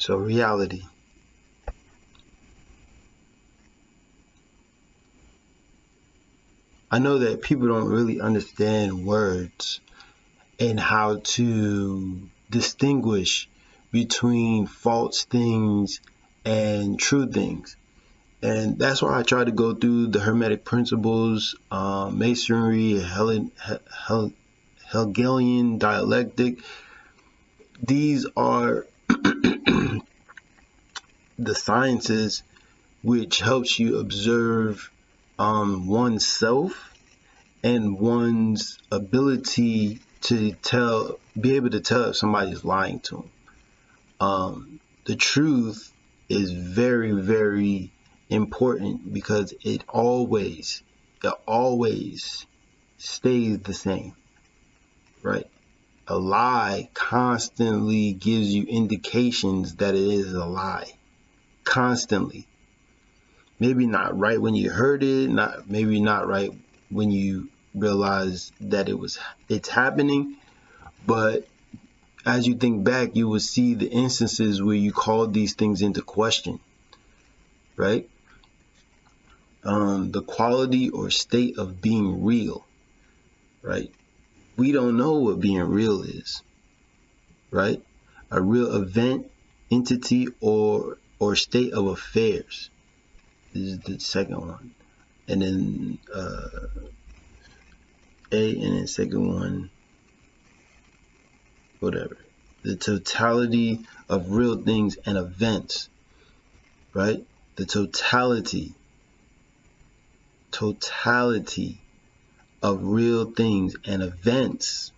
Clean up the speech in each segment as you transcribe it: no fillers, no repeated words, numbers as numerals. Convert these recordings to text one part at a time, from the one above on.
So reality. I know that people don't really understand words and how to distinguish between false things and true things. And that's why I try to go through the Hermetic principles, Masonry, Hegelian dialectic. These are the sciences which helps you observe oneself and one's ability to be able to tell if somebody's lying to them. The truth is very, very important because it always stays the same, right? A lie constantly gives you indications that it is a lie, constantly. Maybe not right when you heard it, maybe not right when you realize that it's happening, but as you think back, you will see the instances where you called these things into question, right? The quality or state of being real, right? We don't know what being real is, right? A real event, entity, or state of affairs. This is the second one. And then and then second one, whatever. The totality of real things and events, right? The totality of real things and events.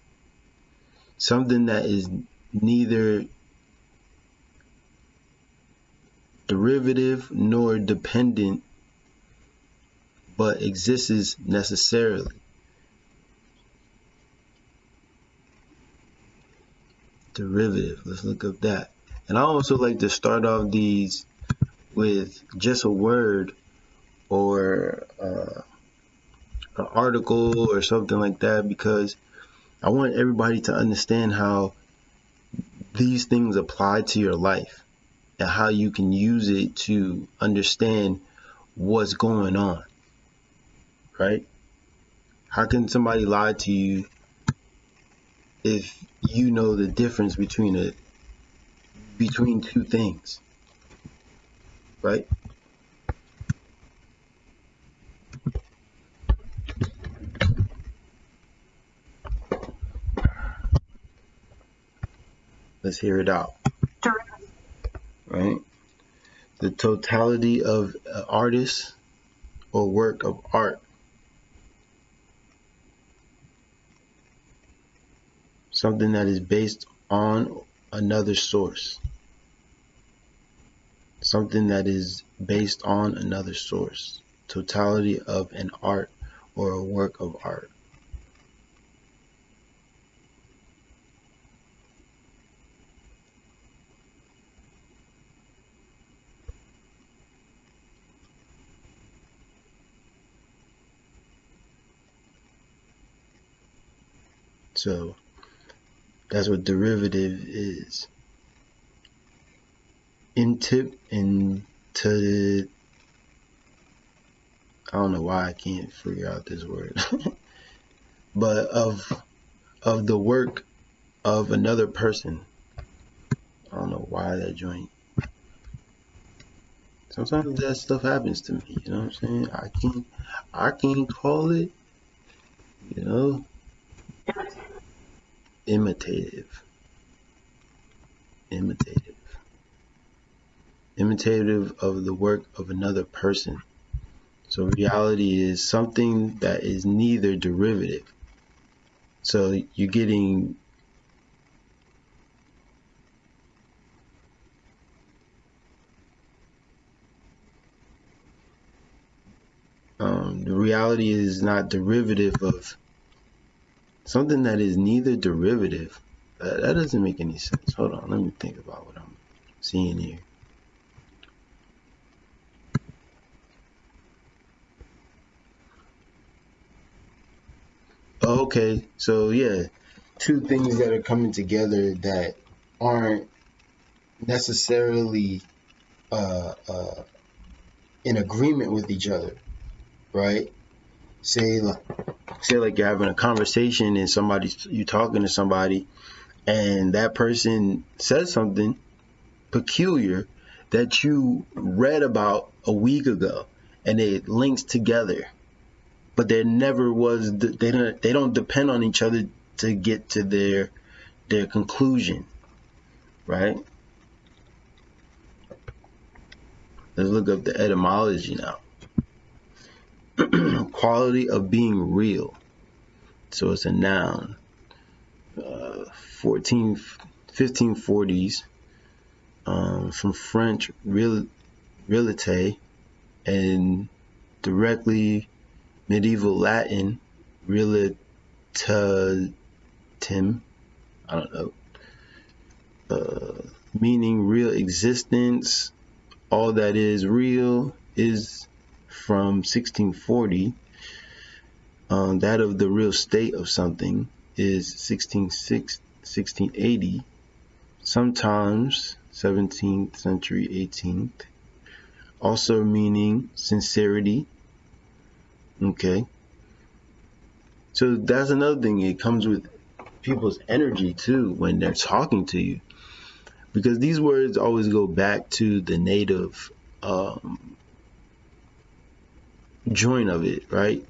Something that is neither derivative nor dependent, but exists necessarily. Derivative, let's look up that. And I also like to start off these with just a word or an article or something like that, because I want everybody to understand how these things apply to your life and how you can use it to understand what's going on, right? How can somebody lie to you if you know the difference between two things, right? Let's hear it out. Right? The totality of an artist or work of art. Something that is based on another source. Something that is based on another source. Totality of an art or a work of art. So that's what derivative is. Into I don't know why I can't figure out this word. But of the work of another person. I don't know why that joint. Sometimes that stuff happens to me, you know what I'm saying? I can't call it, you know, imitative of the work of another person. So reality is something that is neither derivative. So you're getting the reality is not derivative of something that is neither derivative. That doesn't make any sense. Hold on, let me think about what I'm seeing here. Okay, so yeah, two things that are coming together that aren't necessarily uh, uh, in agreement with each other, right? Say like you're having a conversation and you talking to somebody, and that person says something peculiar that you read about a week ago, and it links together, but there never was they don't depend on each other to get to their conclusion, right? Let's look up the etymology now. Quality of being real. So it's a noun. 1540s, from French realite, and directly medieval Latin realitatem. I don't know. Meaning real existence. All that is real is from 1640. That of the real state of something is 1680. Sometimes 17th century, 18th. Also meaning sincerity. Okay. So that's another thing. It comes with people's energy too when they're talking to you, because these words always go back to the native joint of it, right?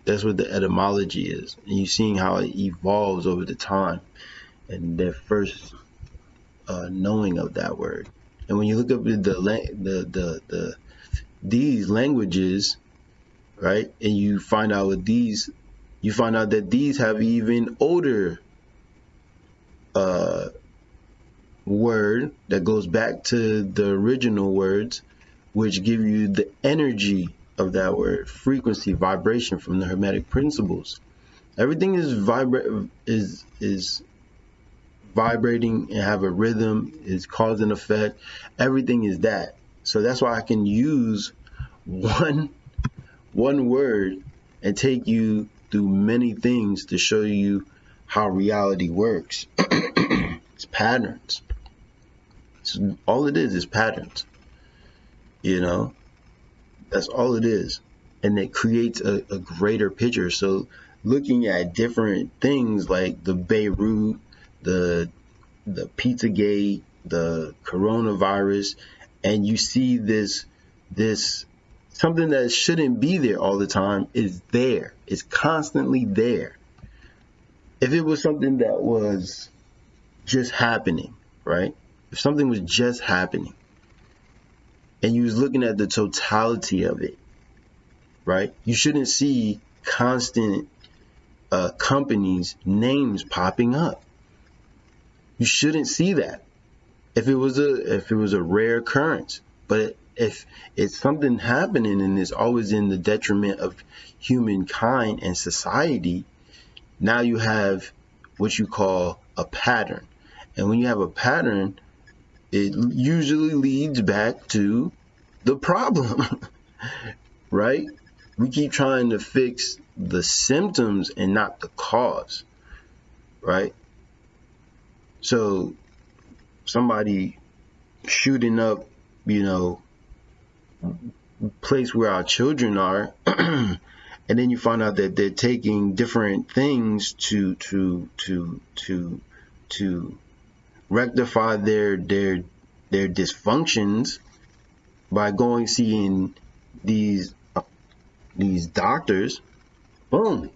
That's what the etymology is, and you're seeing how it evolves over the time and their first knowing of that word. And when you look up these languages, right, and you find out that these have even older word that goes back to the original words, which give you the energy of that word, frequency, vibration from the Hermetic principles. Everything is vibrating and have a rhythm, is cause and effect. Everything is that. So that's why I can use one word and take you through many things to show you how reality works. It's patterns. All it is patterns. You know, that's all it is. And it creates a greater picture. So looking at different things like the Beirut, the Pizzagate, the coronavirus, and you see this something that shouldn't be there all the time is there. It's constantly there. If it was something that was just happening, right? If something was just happening and you was looking at the totality of it, right? You shouldn't see constant companies' names popping up. You shouldn't see that if it was a rare occurrence. But if it's something happening and it's always in the detriment of humankind and society, now you have what you call a pattern. And when you have a pattern, it usually leads back to the problem, right? We keep trying to fix the symptoms and not the cause, right? So somebody shooting up, place where our children are, and then you find out that they're taking different things to rectify their dysfunctions by seeing these doctors. Boom.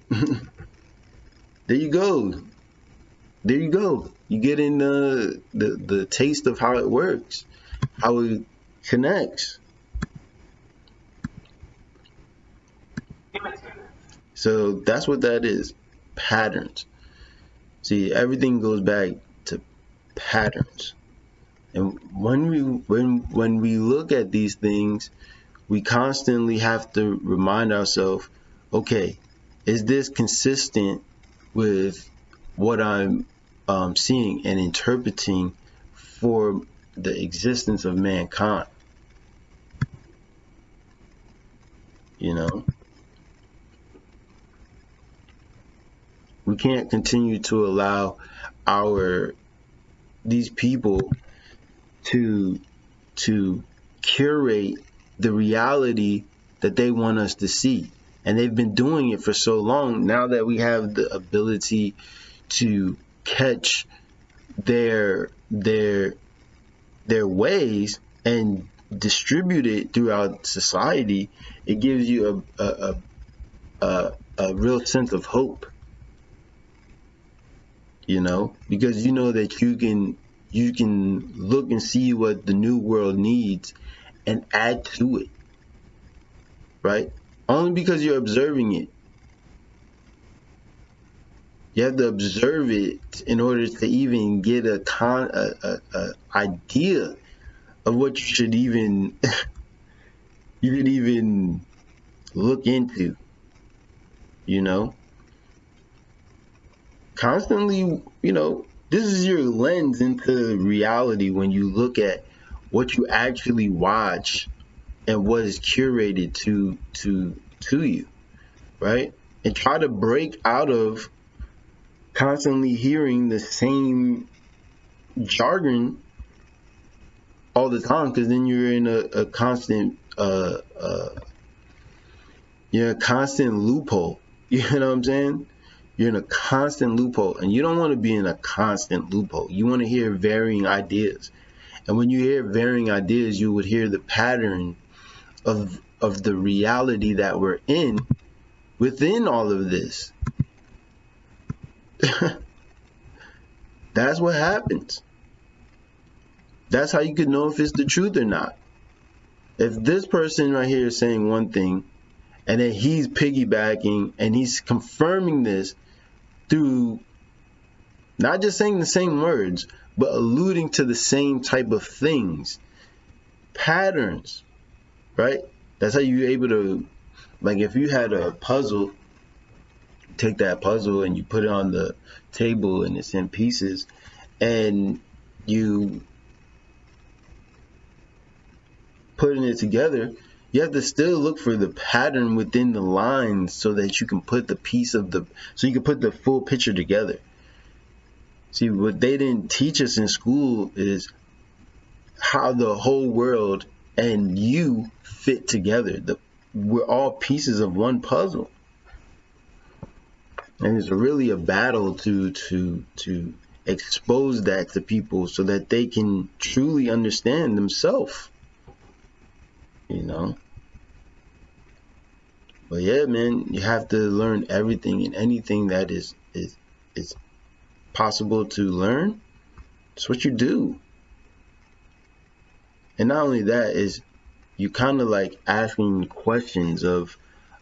There you go. You get in the taste of how it works, how it connects. So that's what that is. Patterns. See, everything goes back to patterns. And when we look at these things, we constantly have to remind ourselves, okay, is this consistent with what I'm seeing and interpreting for the existence of mankind? We can't continue to allow these people to to curate the reality that they want us to see. And they've been doing it for so long. Now that we have the ability to catch their ways and distribute it throughout society, it gives you a real sense of hope, because you know that you can look and see what the new world needs and add to it, right? Only because you're observing it. You have to observe it in order to even get a idea of what you should even you could even look into, constantly, this is your lens into reality when you look at what you actually watch and what is curated to you, right? And try to break out of constantly hearing the same jargon all the time, because then you're in a constant you're in a constant loophole. You know what I'm saying? You're in a constant loophole, and you don't want to be in a constant loophole. You want to hear varying ideas. And when you hear varying ideas, you would hear the pattern of the reality that we're in within all of this. That's what happens. That's how you could know if it's the truth or not. If this person right here is saying one thing, and then he's piggybacking and he's confirming this through not just saying the same words, but alluding to the same type of things, patterns, right? That's how you're able to, like, if you had a puzzle, take that puzzle and you put it on the table and it's in pieces, and you putting it together, you have to still look for the pattern within the lines so that you can put so you can put the full picture together. See, what they didn't teach us in school is how the whole world and you fit together. We're all pieces of one puzzle. And it's really a battle to expose that to people so that they can truly understand themselves. But yeah, man, you have to learn everything and anything that is possible to learn. It's what you do. And not only that, is you kind of like asking questions of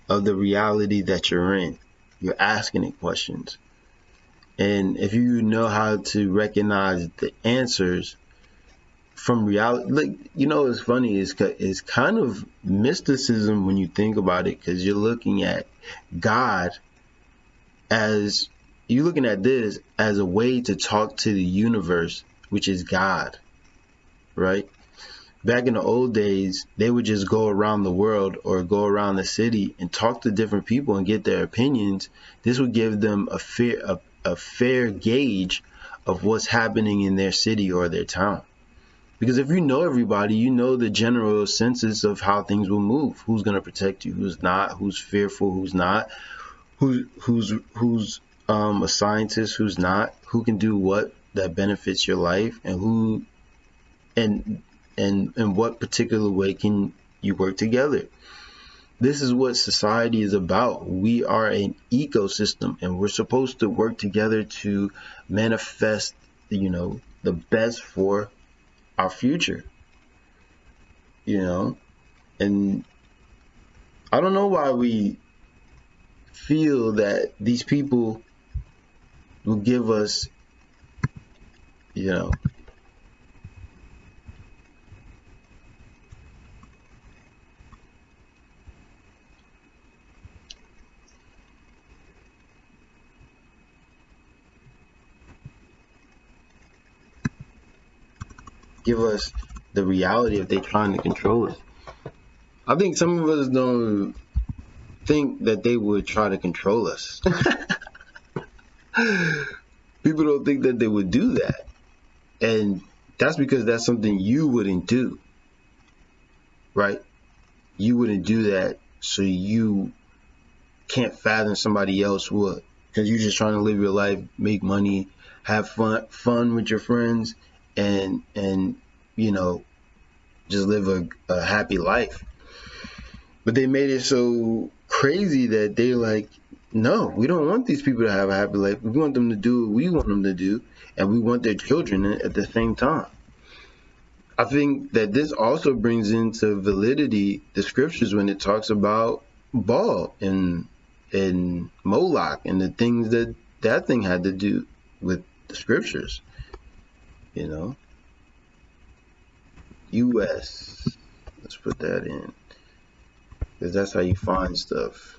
the reality that you're in. You're asking it questions. And if you know how to recognize the answers from reality, like, it's funny, it's kind of mysticism when you think about it, because you're looking at God you're looking at this as a way to talk to the universe, which is God, right? Back in the old days, they would just go around the world or go around the city and talk to different people and get their opinions. This would give them a fair gauge of what's happening in their city or their town. Because if you know everybody, you know the general census of how things will move. Who's going to protect you, who's not, who's fearful, who's not, who's a scientist, who's not, who can do what that benefits your life, and who and what particular way can you work together. This is what society is about. We are an ecosystem, and we're supposed to work together to manifest, the best for our future, and I don't know why we feel that these people will give us, the reality if they're trying to control us. I think some of us don't think that they would try to control us. People don't think that they would do that. And That's because that's something you wouldn't do, right? You wouldn't do that, so you can't fathom somebody else would, because you're just trying to live your life, make money, have fun with your friends, and you know, just live a happy life. But they made it so crazy that they're like, no, we don't want these people to have a happy life. We want them to do what we want them to do, and we want their children at the same time. I think that this also brings into validity the scriptures when it talks about Baal and Moloch and the things that that thing had to do with the scriptures. You know, U.S. Let's put that in, because that's how you find stuff.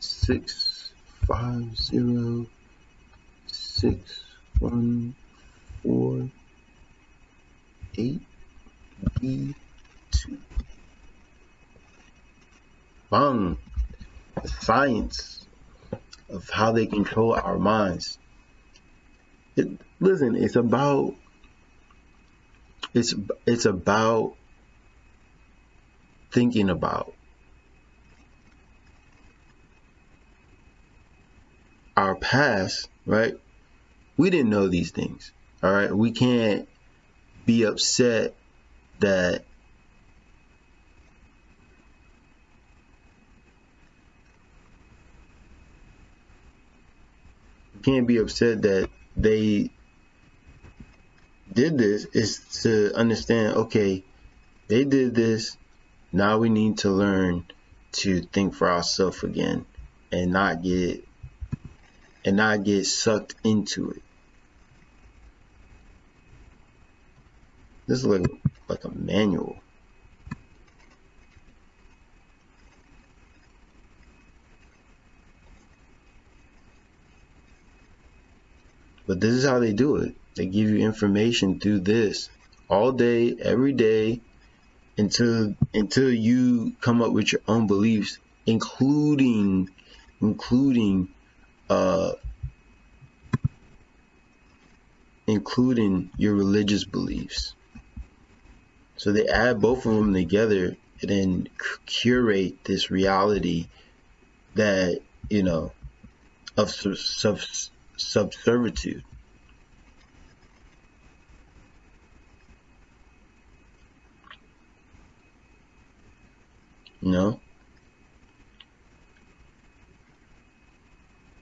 6506148B2. Bang! The science of how they control our minds. Listen, it's about thinking about our past, right? We didn't know these things, all right? We can't be upset that they did this. Is to understand, okay, they did this, now we need to learn to think for ourselves again and not get sucked into it. This is like a manual. But this is how they do it. They give you information through this all day, every day, until you come up with your own beliefs, including your religious beliefs. So they add both of them together and then curate this reality that, you know, of subservitude. You know?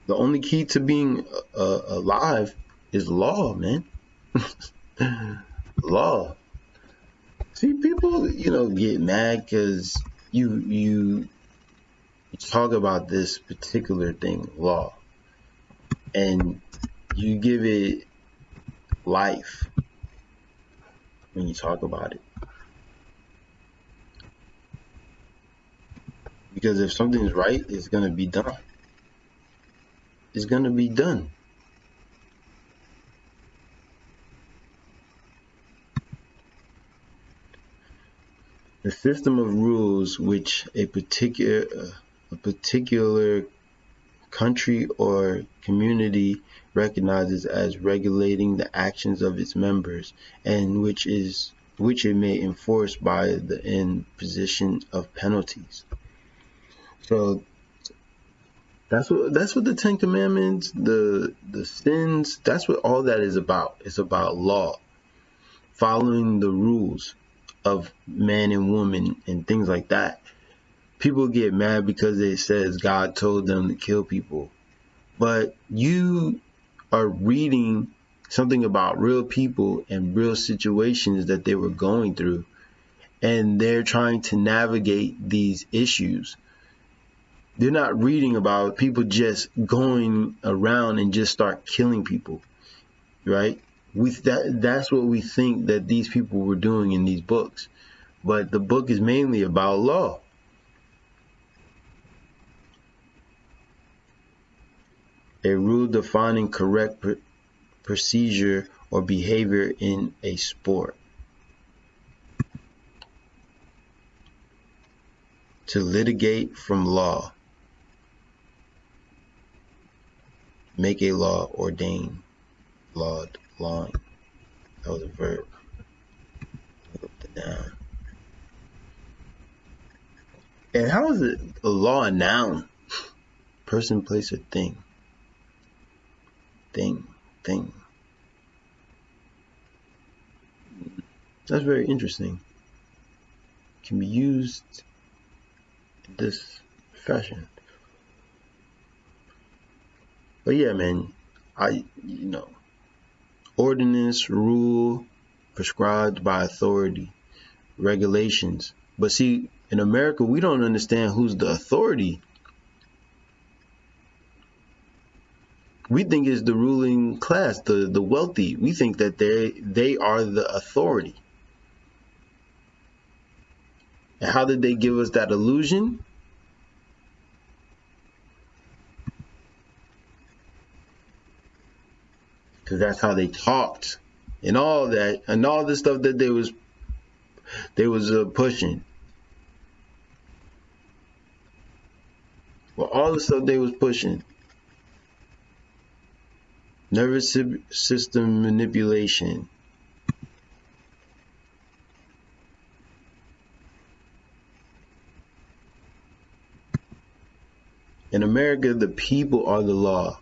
The only key to being alive is law, man. Law. See, people, you know, get mad because you talk about this particular thing, law, and you give it life when you talk about it. Because if something's right, it's going to be done. It's going to be done. The system of rules which a particular country or community recognizes as regulating the actions of its members, and which it may enforce by the imposition of penalties. So that's what the Ten Commandments, the sins, that's what all that is about. It's about law, following the rules of man and woman and things like that. People get mad because it says God told them to kill people, but you are reading something about real people and real situations that they were going through, and they're trying to navigate these issues. They're not reading about people just going around and just start killing people, right? That's what we think that these people were doing in these books, but the book is mainly about law. A rule defining correct procedure or behavior in a sport. To litigate from law. Make a law, ordain law Lawing. That was a verb. Look it down. And how is it a law a noun? Person, place, or thing. Thing. That's very interesting. Can be used in this fashion. But yeah, man, ordinance, rule, prescribed by authority, regulations. But see, in America, we don't understand who's the authority. We think it's the ruling class, the wealthy. We think that they are the authority. And how did they give us that illusion? Because that's how they talked and all that, and all the stuff that they was pushing. Well, all the stuff they was pushing. Nervous system manipulation. In America, the people are the law.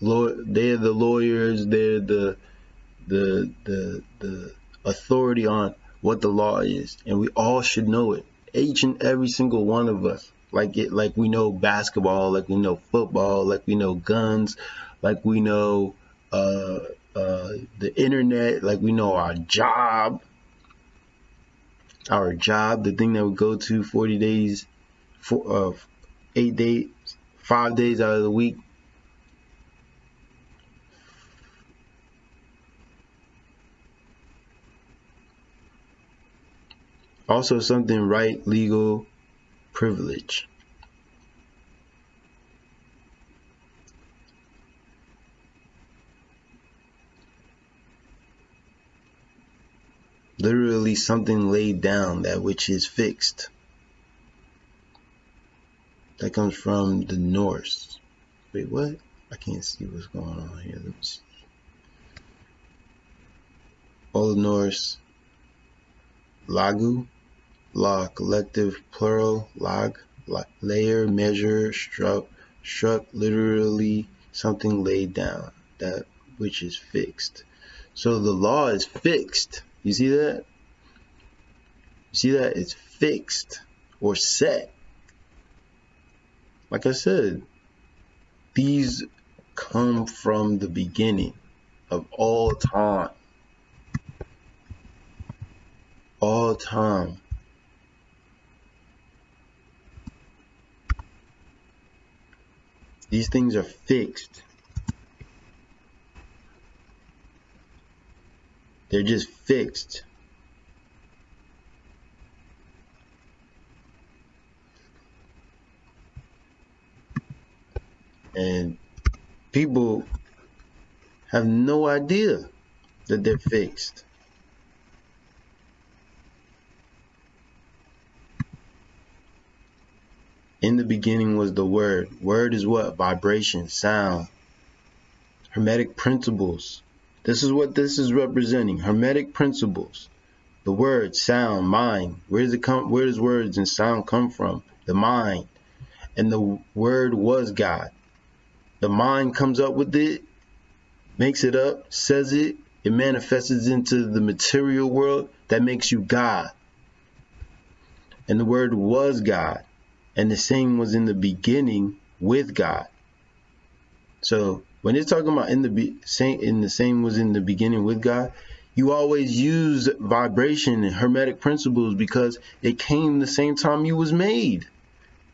They're the lawyers. They're the authority on what the law is, and we all should know it. Each and every single one of us, like we know basketball, like we know football, like we know guns, like we know the internet, like we know our job, the thing that we go to 40 days, 8 days, 5 days out of the week. Also something right, legal, privilege. Literally something laid down, that which is fixed. That comes from the Norse. Wait, what? I can't see what's going on here. Let me see. Old Norse. Lagu. Law, collective, plural. Lag. Layer, measure, struck, literally something laid down. That which is fixed. So the law is fixed. You see that? You see that? It's fixed or set. Like I said, these come from the beginning of all time. All time. These things are fixed. They're just fixed. And people have no idea that they're fixed. In the beginning was the Word. Word is what? Vibration, sound, Hermetic principles. This is what this is representing. Hermetic principles. The word, sound, mind. Where does it come? Where does words and sound come from? The mind. And the word was God. The mind comes up with it, makes it up, says it. It manifests into the material world. That makes you God. And the word was God. And the same was in the beginning with God. So when it's talking about in the same was in the beginning with God, you always use vibration and hermetic principles because it came the same time you was made.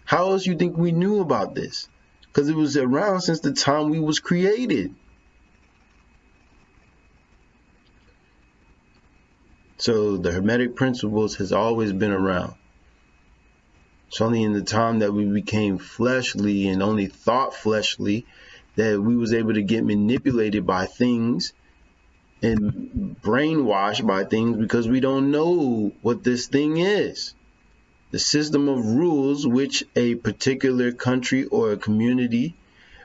How else you think we knew about this? Because it was around since the time we was created. So the hermetic principles has always been around. It's only in the time that we became fleshly and only thought fleshly that we was able to get manipulated by things and brainwashed by things because we don't know what this thing is. The system of rules which a particular country or a community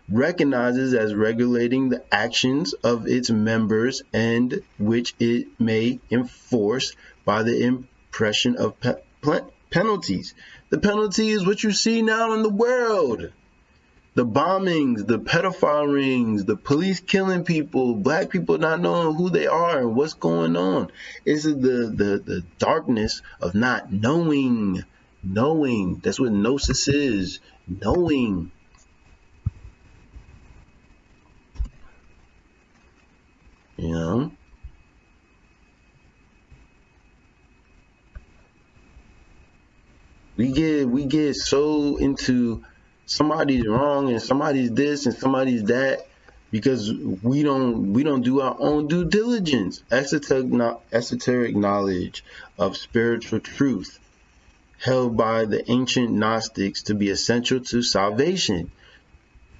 recognizes as regulating the actions of its members and which it may enforce by the impression of penalties. The penalty is what you see now in the world. The bombings, the pedophile rings, the police killing people, black people not knowing who they are and what's going on. It's the darkness of not knowing. Knowing. That's what gnosis is. Knowing. You know? We get so into somebody's wrong and somebody's this and somebody's that because we don't do our own due diligence. Esoteric knowledge of spiritual truth held by the ancient Gnostics to be essential to salvation.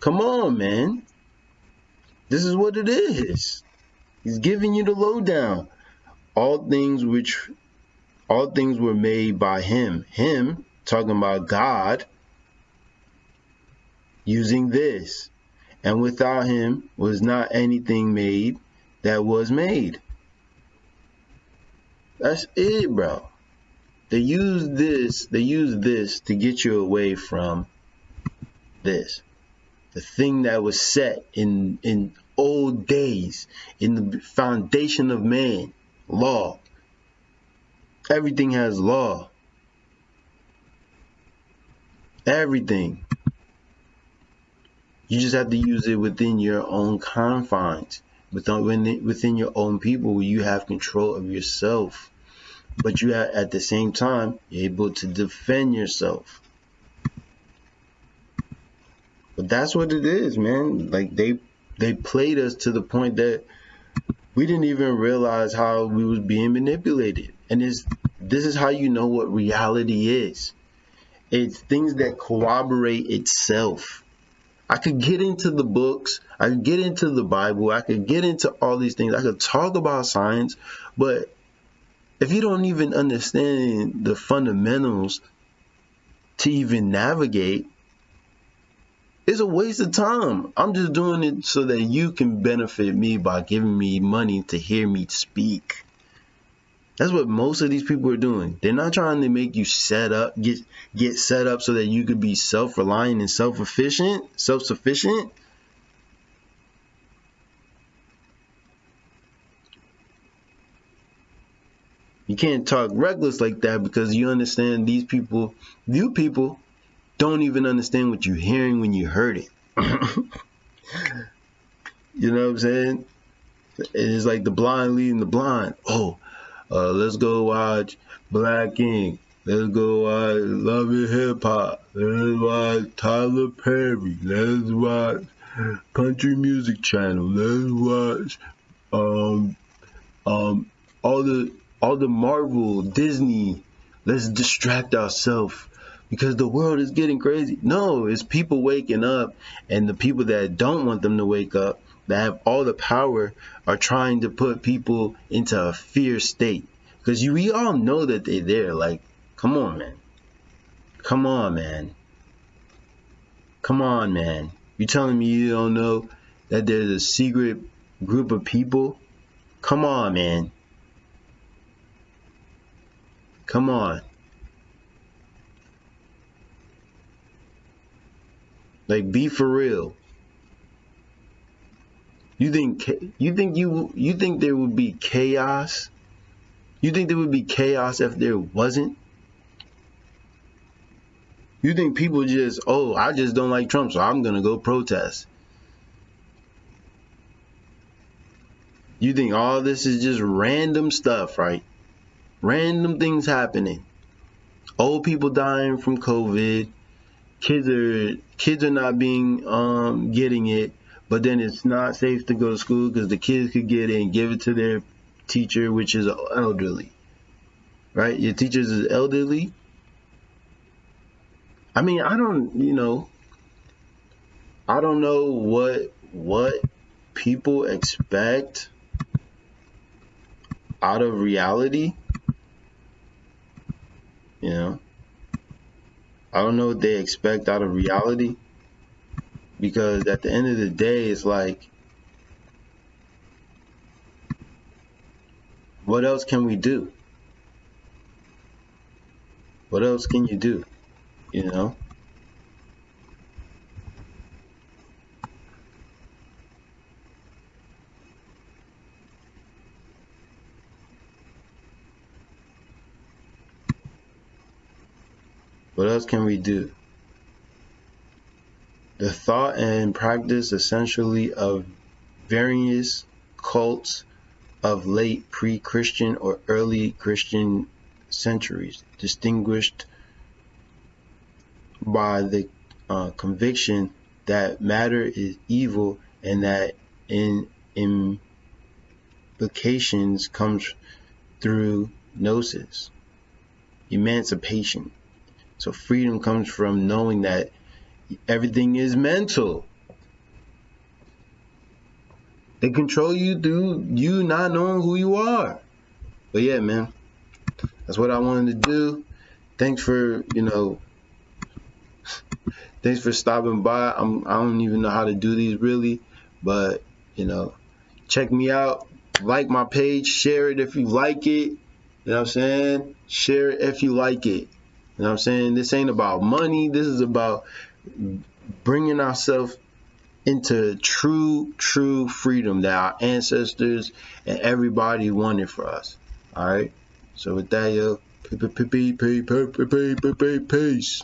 Come on, man. This is what it is. He's giving you the lowdown. All things were made by him. Him, talking about God, using this. And without him was not anything made that was made. That's it, bro. They use this to get you away from this. The thing that was set in old days, in the foundation of man, law. Everything has law. Everything. You just have to use it within your own confines, within your own people, where you have control of yourself. But you are at the same time able to defend yourself. But that's what it is, man. Like they played us to the point that we didn't even realize how we was being manipulated. And this is how you know what reality is. It's things that corroborate itself. I could get into the books, I could get into the Bible, I could get into all these things, I could talk about science, but if you don't even understand the fundamentals to even navigate, it's a waste of time. I'm just doing it so that you can benefit me by giving me money to hear me speak. That's what most of these people are doing. They're not trying to make you get set up so that you could be self-reliant and self-sufficient. You can't talk reckless like that because you understand you people don't even understand what you're hearing when you heard it. You know what I'm saying? It's like the blind leading the blind. Let's go watch Black Ink. Let's go watch Love and Hip Hop. Let's watch Tyler Perry. Let's watch Country Music Channel. Let's watch all the Marvel, Disney. Let's distract ourselves because the world is getting crazy. No, it's people waking up, and the people that don't want them to wake up, that have all the power, are trying to put people into a fear state. Because we all know that they're there. Like, come on, man. Come on, man. Come on, man. You telling me you don't know that there's a secret group of people? Come on, man. Come on. Like, be for real. You think there would be chaos? You think there would be chaos if there wasn't? You think people just, I just don't like Trump, so I'm gonna go protest. You think all this is just random stuff, right? Random things happening. Old people dying from COVID. Kids are not being getting it, but then it's not safe to go to school because the kids could get it and give it to their teacher, which is elderly. Right? Your teacher is elderly. I mean, I don't know what people expect out of reality. I don't know what they expect out of reality. Because at the end of the day, it's like, what else can we do? What else can you do? You know? What else can we do? The thought and practice essentially of various cults of late pre-Christian or early Christian centuries, distinguished by the conviction that matter is evil and that in implications comes through gnosis, emancipation. So freedom comes from knowing that everything is mental. They control you through you not knowing who you are. But yeah, man, that's what I wanted to do. Thanks for, thanks for stopping by. I don't even know how to do these really, but check me out. Like my page, share it if you like it. You know what I'm saying? Share it if you like it. You know what I'm saying? This ain't about money. This is about bringing ourselves into true freedom that our ancestors and everybody wanted for us. All right. So with that, yo, peace.